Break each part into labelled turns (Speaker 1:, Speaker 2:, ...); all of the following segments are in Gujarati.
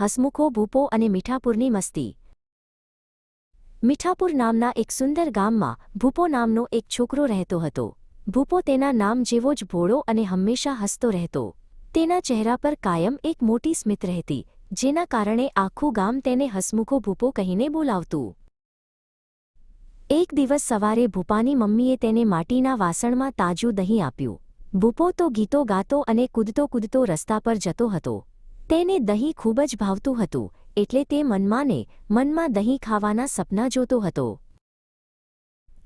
Speaker 1: હસમુખો ભૂપો અને મીઠાપુરની મસ્તી। મીઠાપુર નામના એક સુંદર ગામમાં ભૂપો નામનો એક છોકરો રહેતો હતો। ભૂપો તેના નામ જેવો જ ભોળો અને હંમેશા હસતો રહેતો। તેના ચહેરા પર કાયમ એક મોટી સ્મિત રહેતી, જેના કારણે આખું ગામ તેને હસમુખો ભૂપો કહીને બોલાવતું। એક દિવસ સવારે ભૂપાની મમ્મીએ તેને માટીના વાસણમાં તાજું દહીં આપ્યું। ભૂપો તો ગીતો ગાતો અને કૂદતો કૂદતો રસ્તા પર જતો હતો। તેને દહીં ખૂબ જ ભાવતું હતું, એટલે તે મનમાં દહીં ખાવાના સપના જોતો હતો।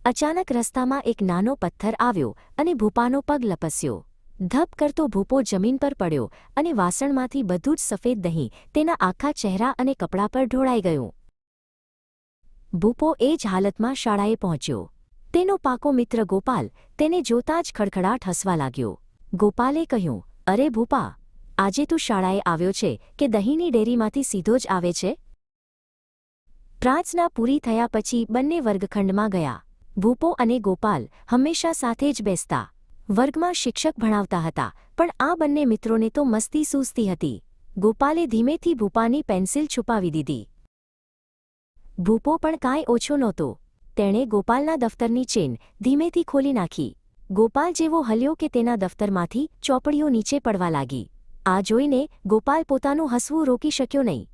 Speaker 1: અચાનક રસ્તામાં એક નાનો પથ્થર આવ્યો અને ભૂપાનો પગ લપસ્યો। ધપ કરતો ભૂપો જમીન પર પડ્યો અને વાસણમાંથી બધું જ સફેદ દહીં તેના આખા ચહેરા અને કપડા પર ઢોળાઈ ગયું। ભૂપો એ જ હાલતમાં શાળાએ પહોંચ્યો। તેનો પાકો મિત્ર ગોપાલ તેને જોતાં જ ખડખડાટ હસવા લાગ્યો। ગોપાલે કહ્યું, અરે ભૂપા, આજે તું શાળાએ આવ્યો છે કે દહીંની ડેરીમાંથી સીધો જ આવે છે? પ્રાર્થના પૂરી થયા પછી બંને વર્ગખંડમાં ગયા। ભૂપો અને ગોપાલ હંમેશા સાથે જ બેસતા। વર્ગમાં શિક્ષક ભણાવતા હતા, પણ આ બંને મિત્રોને તો મસ્તી સૂઝતી હતી। ગોપાલે ધીમેથી ભૂપાની પેન્સિલ છુપાવી દીધી। ભૂપો પણ કાંઈ ઓછો નહોતો। તેણે ગોપાલના દફતરની ચેન ધીમેથી ખોલી નાખી। ગોપાલ જેવો હલ્યો કે તેના દફતરમાંથી ચોપડીઓ નીચે પડવા લાગી। આ જોઈને ગોપાલ પોતાનું હસવું રોકી શક્યો નહીં।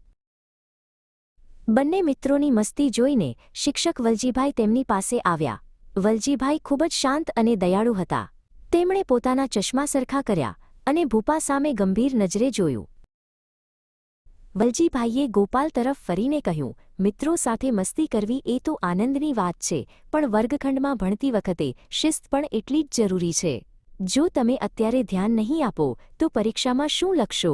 Speaker 1: બંને મિત્રોની મસ્તી જોઈને શિક્ષક વલજીભાઈ તેમની પાસે આવ્યા। વલજીભાઈ ખૂબ જ શાંત અને દયાળુ હતા। તેમણે પોતાના ચશ્મા સરખા કર્યા અને ભૂપા સામે ગંભીર નજરે જોયું। વલજીભાઈએ ગોપાલ તરફ ફરીને કહ્યું, મિત્રો સાથે મસ્તી કરવી એ તો આનંદની વાત છે, પણ વર્ગખંડમાં ભણતી વખતે શિસ્ત પણ એટલી જ જરૂરી છે। જો તમે અત્યારે ધ્યાન નહીં આપો તો પરીક્ષામાં શું લખશો?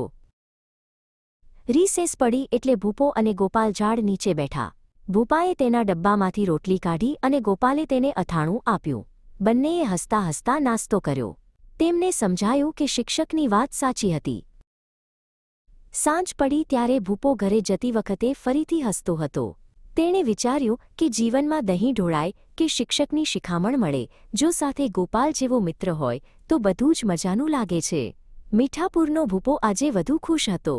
Speaker 1: રિસેસ પડી એટલે ભૂપો અને ગોપાલ ઝાડ નીચે બેઠા। ભૂપાએ તેના ડબ્બામાંથી રોટલી કાઢી અને ગોપાલે તેને અથાણું આપ્યું। બંનેએ હસતા હસતા નાસ્તો કર્યો। તેમને સમજાયું કે શિક્ષકની વાત સાચી હતી। સાંજ પડી ત્યારે ભૂપો ઘરે જતી વખતે ફરીથી હસતો હતો। તેણે વિચાર્યું કે જીવનમાં દહીં ઢોળાય કે શિક્ષકની શિખામણ મળે, જો સાથે ગોપાલ જેવો મિત્ર હોય તો બધું જ મજાનું લાગે છે। મીઠાપુરનો ભૂપો આજે વધુ ખુશ હતો।